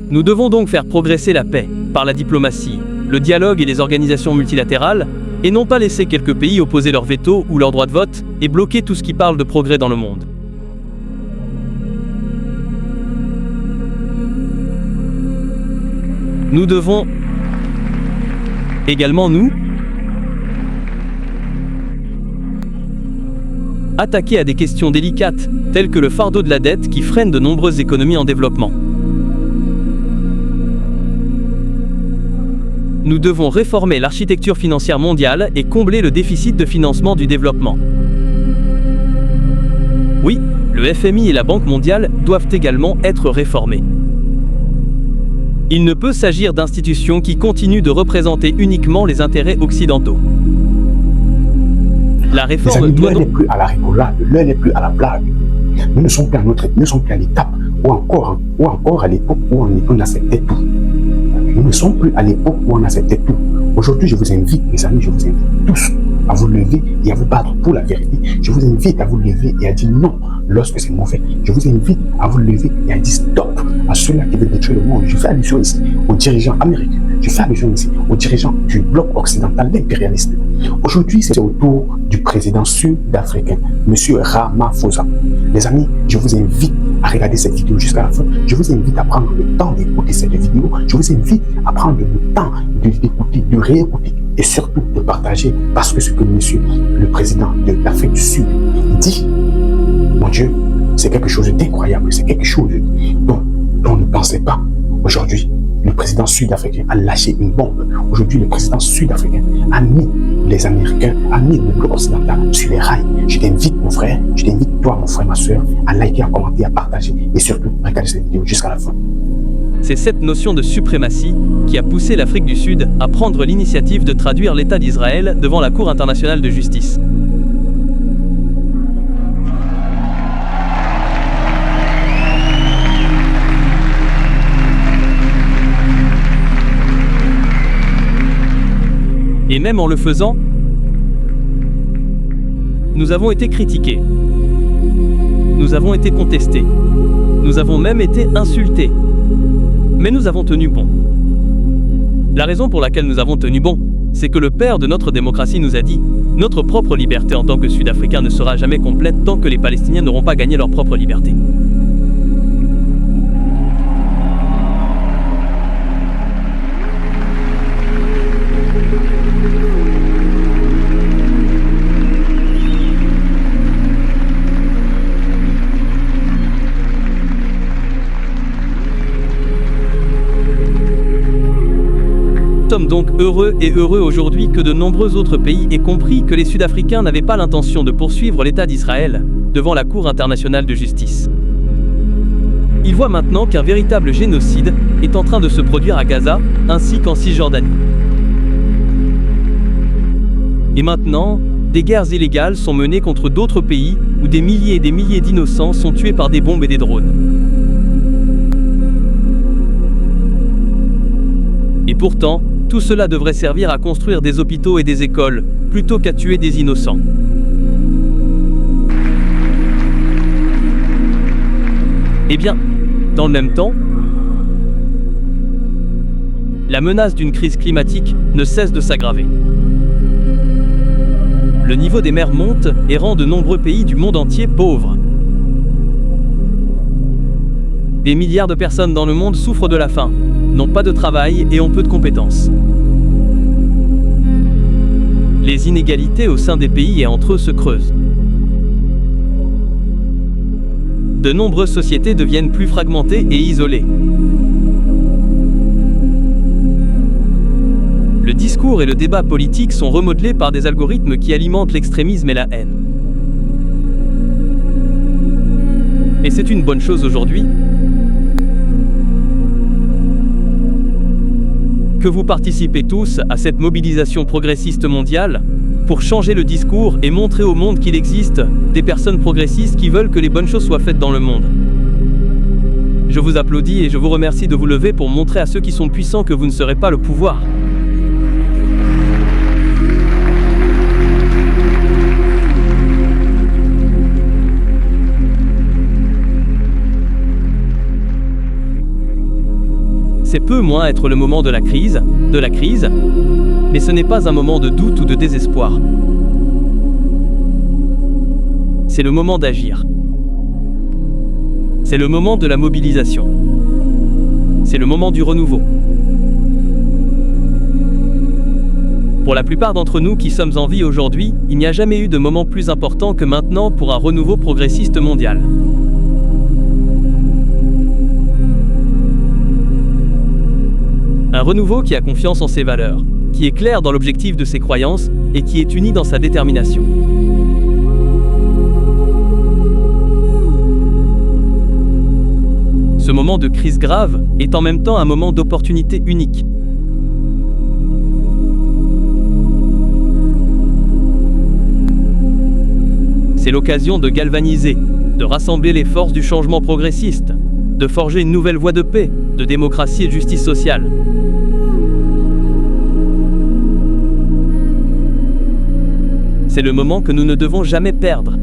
Nous devons donc faire progresser la paix, par la diplomatie, le dialogue et les organisations multilatérales, et non pas laisser quelques pays opposer leur veto ou leur droit de vote et bloquer tout ce qui parle de progrès dans le monde. Nous devons également nous attaquer à des questions délicates, telles que le fardeau de la dette qui freine de nombreuses économies en développement. Nous devons réformer l'architecture financière mondiale et combler le déficit de financement du développement. Oui, le FMI et la Banque mondiale doivent également être réformés. Il ne peut s'agir d'institutions qui continuent de représenter uniquement les intérêts occidentaux. La réforme doit l'heure n'est plus à la rigolade, l'heure n'est plus à la blague. Nous ne sommes plus à l'étape ou encore à l'époque où on acceptait tout. Nous ne sommes plus à l'époque où on acceptait tout. Aujourd'hui, je vous invite, mes amis, je vous invite tous à vous lever et à vous battre pour la vérité. Je vous invite à vous lever et à dire non lorsque c'est mauvais. Je vous invite à vous lever et à dire stop à ceux-là qui veulent détruire le monde. Je fais allusion ici aux dirigeants américains. Je fais allusion ici aux dirigeants du bloc occidental impérialiste. Aujourd'hui, c'est au tour du président sud-africain, M. Ramaphosa. Les amis, je vous invite à regarder cette vidéo jusqu'à la fin. Je vous invite à prendre le temps d'écouter cette vidéo. Je vous invite à prendre le temps d'écouter, de réécouter et surtout de partager, parce que ce que monsieur le président de l'Afrique du Sud dit, mon Dieu, c'est quelque chose d'incroyable, c'est quelque chose dont on ne pensait pas. Aujourd'hui, le président sud-africain a lâché une bombe. Aujourd'hui, le président sud-africain a mis les Américains, a mis le bloc occidental sur les rails. Je t'invite, mon frère, je t'invite, toi, mon frère, ma soeur, à liker, à commenter, à partager et surtout, à regarder cette vidéo jusqu'à la fin. C'est cette notion de suprématie qui a poussé l'Afrique du Sud à prendre l'initiative de traduire l'État d'Israël devant la Cour internationale de justice. Et même en le faisant, nous avons été critiqués. Nous avons été contestés. Nous avons même été insultés. Mais nous avons tenu bon. La raison pour laquelle nous avons tenu bon, c'est que le père de notre démocratie nous a dit « Notre propre liberté en tant que Sud-Africains ne sera jamais complète tant que les Palestiniens n'auront pas gagné leur propre liberté. » Nous sommes donc heureux aujourd'hui que de nombreux autres pays aient compris que les Sud-Africains n'avaient pas l'intention de poursuivre l'État d'Israël devant la Cour internationale de justice. Ils voient maintenant qu'un véritable génocide est en train de se produire à Gaza ainsi qu'en Cisjordanie. Et maintenant, des guerres illégales sont menées contre d'autres pays où des milliers et des milliers d'innocents sont tués par des bombes et des drones. Et pourtant, tout cela devrait servir à construire des hôpitaux et des écoles, plutôt qu'à tuer des innocents. Eh bien, dans le même temps, la menace d'une crise climatique ne cesse de s'aggraver. Le niveau des mers monte et rend de nombreux pays du monde entier pauvres. Des milliards de personnes dans le monde souffrent de la faim, n'ont pas de travail et ont peu de compétences. Les inégalités au sein des pays et entre eux se creusent. De nombreuses sociétés deviennent plus fragmentées et isolées. Le discours et le débat politique sont remodelés par des algorithmes qui alimentent l'extrémisme et la haine. Et c'est une bonne chose aujourd'hui que vous participez tous à cette mobilisation progressiste mondiale pour changer le discours et montrer au monde qu'il existe des personnes progressistes qui veulent que les bonnes choses soient faites dans le monde. Je vous applaudis et je vous remercie de vous lever pour montrer à ceux qui sont puissants que vous ne serez pas le pouvoir. C'est peu moins être le moment de la crise, mais ce n'est pas un moment de doute ou de désespoir. C'est le moment d'agir. C'est le moment de la mobilisation. C'est le moment du renouveau. Pour la plupart d'entre nous qui sommes en vie aujourd'hui, il n'y a jamais eu de moment plus important que maintenant pour un renouveau progressiste mondial. Un renouveau qui a confiance en ses valeurs, qui est clair dans l'objectif de ses croyances et qui est uni dans sa détermination. Ce moment de crise grave est en même temps un moment d'opportunité unique. C'est l'occasion de galvaniser, de rassembler les forces du changement progressiste, de forger une nouvelle voie de paix, de démocratie et de justice sociale. C'est le moment que nous ne devons jamais perdre.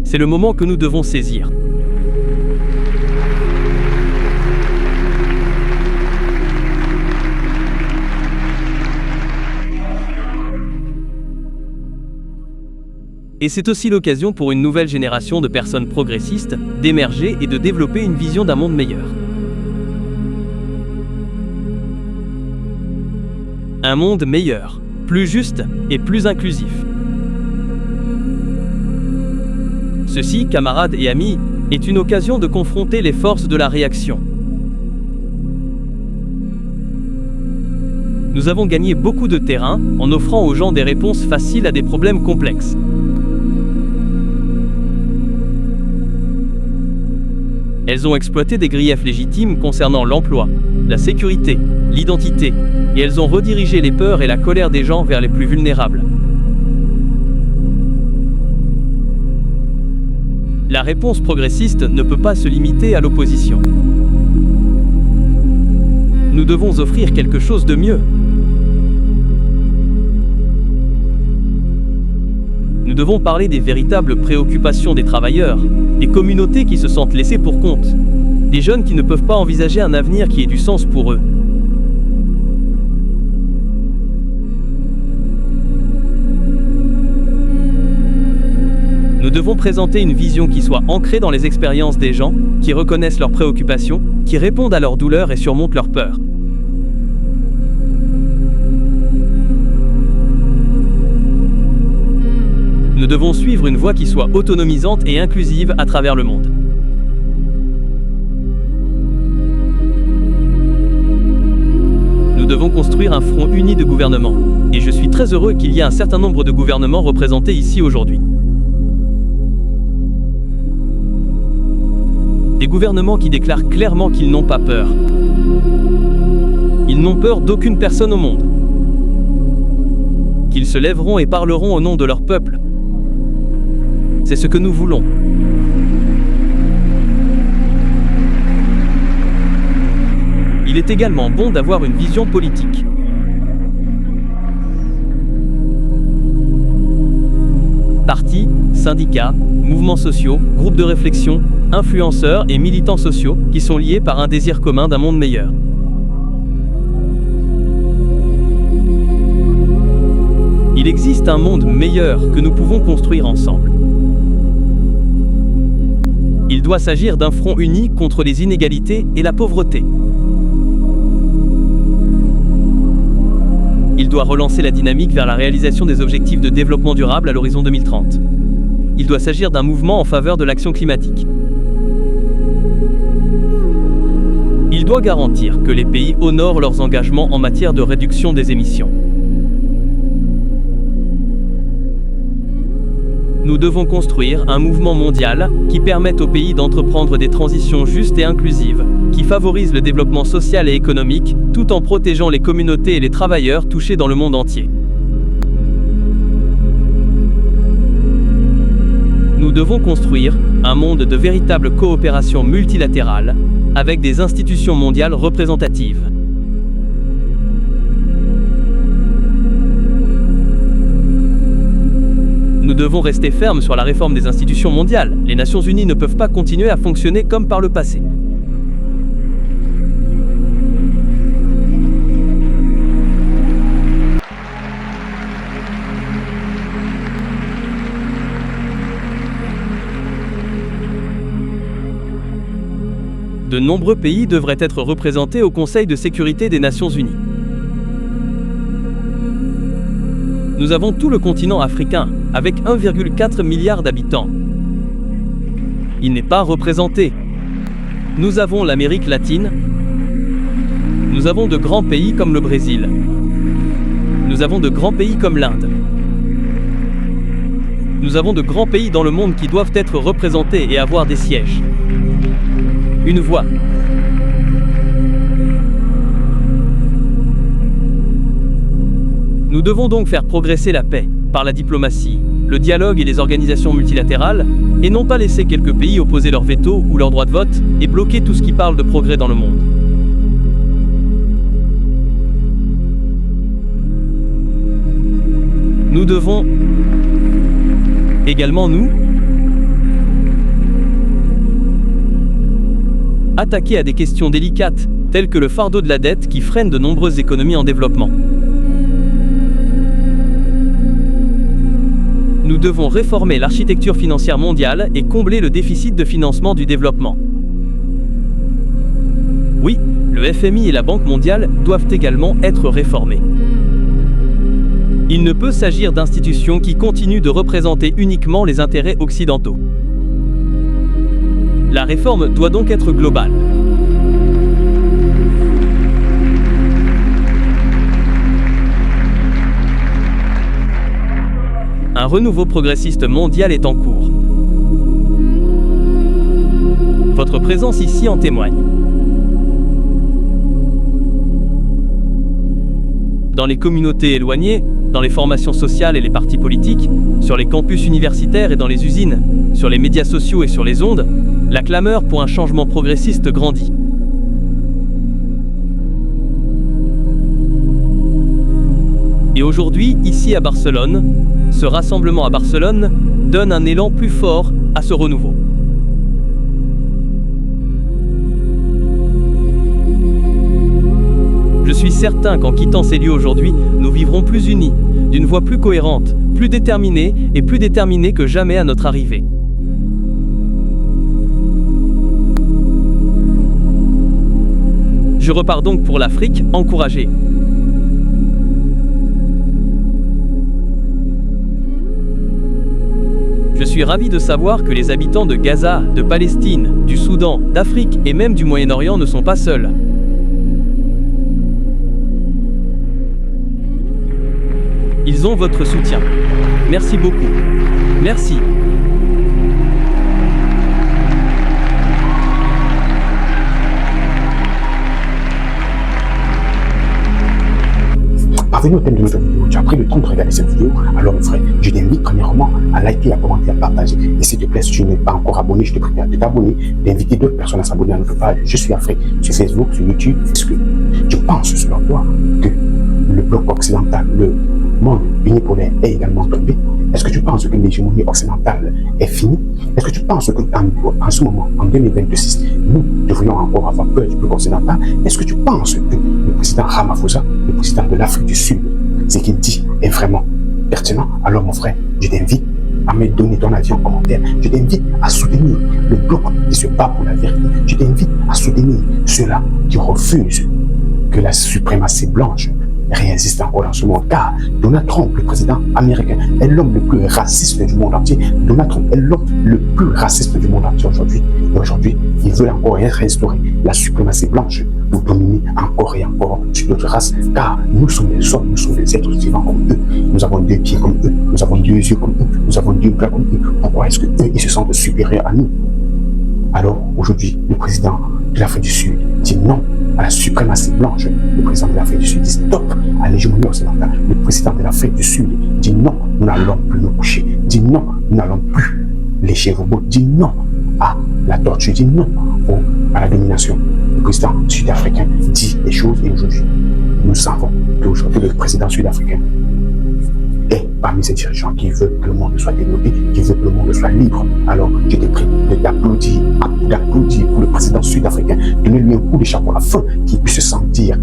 C'est le moment que nous devons saisir. Et c'est aussi l'occasion pour une nouvelle génération de personnes progressistes d'émerger et de développer une vision d'un monde meilleur. Un monde meilleur, plus juste et plus inclusif. Ceci, camarades et amis, est une occasion de confronter les forces de la réaction. Nous avons gagné beaucoup de terrain en offrant aux gens des réponses faciles à des problèmes complexes. Elles ont exploité des griefs légitimes concernant l'emploi, la sécurité, l'identité, et elles ont redirigé les peurs et la colère des gens vers les plus vulnérables. La réponse progressiste ne peut pas se limiter à l'opposition. Nous devons offrir quelque chose de mieux. Nous devons parler des véritables préoccupations des travailleurs, des communautés qui se sentent laissées pour compte, des jeunes qui ne peuvent pas envisager un avenir qui ait du sens pour eux. Nous devons présenter une vision qui soit ancrée dans les expériences des gens, qui reconnaissent leurs préoccupations, qui répondent à leurs douleurs et surmontent leurs peurs. Nous devons suivre une voie qui soit autonomisante et inclusive à travers le monde. Nous devons construire un front uni de gouvernements. Et je suis très heureux qu'il y ait un certain nombre de gouvernements représentés ici aujourd'hui. Des gouvernements qui déclarent clairement qu'ils n'ont pas peur. Ils n'ont peur d'aucune personne au monde. Qu'ils se lèveront et parleront au nom de leur peuple. C'est ce que nous voulons. Il est également bon d'avoir une vision politique. Partis, syndicats, mouvements sociaux, groupes de réflexion, influenceurs et militants sociaux qui sont liés par un désir commun d'un monde meilleur. Il existe un monde meilleur que nous pouvons construire ensemble. Il doit s'agir d'un front uni contre les inégalités et la pauvreté. Il doit relancer la dynamique vers la réalisation des objectifs de développement durable à l'horizon 2030. Il doit s'agir d'un mouvement en faveur de l'action climatique. Il doit garantir que les pays honorent leurs engagements en matière de réduction des émissions. Nous devons construire un mouvement mondial qui permette aux pays d'entreprendre des transitions justes et inclusives, qui favorisent le développement social et économique, tout en protégeant les communautés et les travailleurs touchés dans le monde entier. Nous devons construire un monde de véritable coopération multilatérale, avec des institutions mondiales représentatives. Nous devons rester fermes sur la réforme des institutions mondiales. Les Nations Unies ne peuvent pas continuer à fonctionner comme par le passé. De nombreux pays devraient être représentés au Conseil de sécurité des Nations Unies. Nous avons tout le continent africain, avec 1,4 milliard d'habitants. Il n'est pas représenté. Nous avons l'Amérique latine. Nous avons de grands pays comme le Brésil. Nous avons de grands pays comme l'Inde. Nous avons de grands pays dans le monde qui doivent être représentés et avoir des sièges. Une voix. Nous devons donc faire progresser la paix, par la diplomatie, le dialogue et les organisations multilatérales, et non pas laisser quelques pays opposer leur veto ou leur droit de vote et bloquer tout ce qui parle de progrès dans le monde. Nous devons également, nous, attaquer à des questions délicates, telles que le fardeau de la dette qui freine de nombreuses économies en développement. Nous devons réformer l'architecture financière mondiale et combler le déficit de financement du développement. Oui, le FMI et la Banque mondiale doivent également être réformés. Il ne peut s'agir d'institutions qui continuent de représenter uniquement les intérêts occidentaux. La réforme doit donc être globale. Un renouveau progressiste mondial est en cours. Votre présence ici en témoigne. Dans les communautés éloignées, dans les formations sociales et les partis politiques, sur les campus universitaires et dans les usines, sur les médias sociaux et sur les ondes, la clameur pour un changement progressiste grandit. Et aujourd'hui, ici à Barcelone, ce rassemblement à Barcelone donne un élan plus fort à ce renouveau. Je suis certain qu'en quittant ces lieux aujourd'hui, nous vivrons plus unis, d'une voix plus cohérente, plus déterminée et plus déterminée que jamais à notre arrivée. Je repars donc pour l'Afrique, encouragé. Je suis ravi de savoir que les habitants de Gaza, de Palestine, du Soudan, d'Afrique et même du Moyen-Orient ne sont pas seuls. Ils ont votre soutien. Merci beaucoup. Merci. Parvenez au thème de notre vidéo. Tu as pris le temps de regarder cette vidéo. Alors mon frère, je t'invite premièrement à liker, à commenter, à partager. Et s'il te plaît, si tu n'es pas encore abonné, je te prie de t'abonner, d'inviter d'autres personnes à s'abonner à notre page. Je suis Afrique sur Facebook, sur YouTube. Est-ce que tu penses selon toi que le bloc occidental, le monde unipolaire est également tombé? Est-ce que tu penses que l'hégémonie occidentale est finie? Est-ce que tu penses qu'en ce moment, en 2026, nous devrions encore avoir peur du bloc occidental? Est-ce que tu penses que le président Ramaphosa, le président de l'Afrique du Sud, ce qu'il dit est vraiment pertinent? Alors mon frère, je t'invite à me donner ton avis en commentaire. Je t'invite à soutenir le bloc qui se bat pour la vérité. Je t'invite à soutenir ceux-là qui refusent que la suprématie blanche réexiste encore dans ce monde, car Donald Trump, le président américain, est l'homme le plus raciste du monde entier. Donald Trump est l'homme le plus raciste du monde entier aujourd'hui. Et aujourd'hui, il veut encore restaurer la suprématie blanche pour dominer encore et encore sur d'autres races, car nous sommes des hommes, nous sommes des êtres vivants comme eux. Nous avons deux pieds comme eux, nous avons deux yeux comme eux, nous avons deux bras comme eux. Pourquoi est-ce qu'eux, ils se sentent supérieurs à nous? Alors aujourd'hui, le président de l'Afrique du Sud dit non à la suprématie blanche. Le président de l'Afrique du Sud dit stop à l'hégémonie occidentale. Le président de l'Afrique du Sud dit non, nous n'allons plus nous coucher. Dit non, nous n'allons plus lécher vos mots. Dit non à la torture. Dit non à la domination. Le président sud-africain dit des choses et aujourd'hui, nous savons qu'aujourd'hui, le président sud-africain est parmi ces dirigeants qui veulent que le monde soit développé, qui veulent que le monde soit libre. Alors, je te prie d'applaudir pour le président sud-africain. Donnez-lui un coup de chapeau afin qu'il puisse se sentir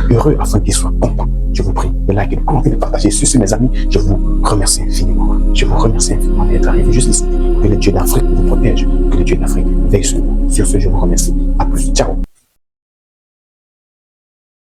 heureux, afin qu'il soit content. Je vous prie de liker, de commenter, de partager. Sur ce, mes amis, je vous remercie infiniment. Je vous remercie infiniment d'être arrivé juste ici. Que le Dieu d'Afrique vous protège, que le Dieu d'Afrique veille sur vous. Sur ce, je vous remercie. À plus. Ciao.